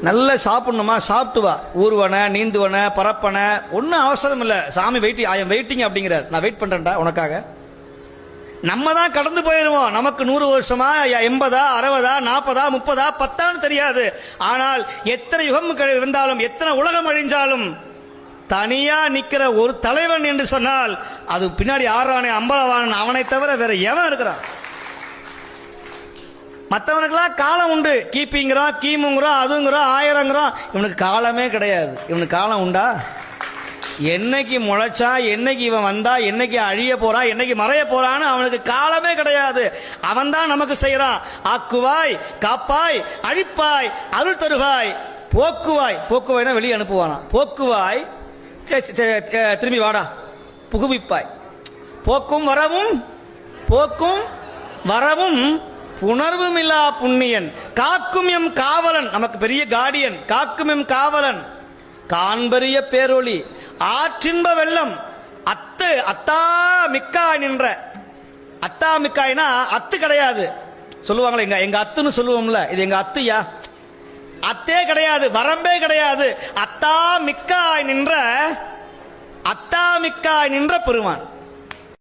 நல்லா சாப்பிடணுமா, சாப்பிட்டு வா. ஊர்வன, நீந்துவன, பரப்பன, ஒன்றும் அவசரம் இல்லை. சாமி வெயிட்டிங் அப்படிங்கிறார். நான் வெயிட் பண்றேன்டா உனக்காக. நம்ம தான் கடந்து போயிருவோம். நமக்கு 100 வருஷமா, 80, 60, 40, 30, 10 தெரியாது. ஆனால் எத்தனை யுகம் இருந்தாலும், எத்தனை உலகம் அழிஞ்சாலும், தனியா நிக்கிற ஒரு தலைவன் என்று சொன்னால் அது பின்னாடி ஆறானே அம்பலவானன், அவனை தவிர வேற எவன் இருக்கிறான்? மற்றவனுக்கெல்லாம் காலம் உண்டு. கிபிங்கிறோம், கிமுங்கிறோம், அதுங்கிறோம், 1000ங்கிறோம். இவனுக்கு காலமே கிடையாது. இவனுக்கு காலம் உண்டா? என்னைக்கு முளைச்சா, என்னைக்கு இவன் வந்தா, என்னைக்கு அழிய போறா, என்னைக்கு மறைய போறான்னு அவனுக்கு காலமே கிடையாது. அவன் தான் நமக்கு செய்யறான். ஆக்குவாய், காப்பாய், அழிப்பாய், அருள் தருவாய், போக்குவாய். போக்குவாய்னா வெளியே அனுப்புவானா. போக்குவாய், திரும்பி வாடா, புகுவிப்பாய். போக்கும் வரவும் புணர்வும் இல்லா புண்ணியன், காக்கும் எம் காவலன். நமக்கு பெரிய கார்டியன், காக்கும் எம் காவலன், காண்பரிய பேரொளி, ஆற்றின்ப வெள்ளம், அத்தா மிக்காய் நின்ற. அத்தா மிக்காய்னா அத்து கிடையாது சொல்லுவாங்களே, எங்க அத்துன்னு சொல்லுவோம்ல, இது எங்க அத்துயா. அத்தே கிடையாது, வரம்பே கிடையாது. அத்தா மிக்காய் நின்ற பெருமான்.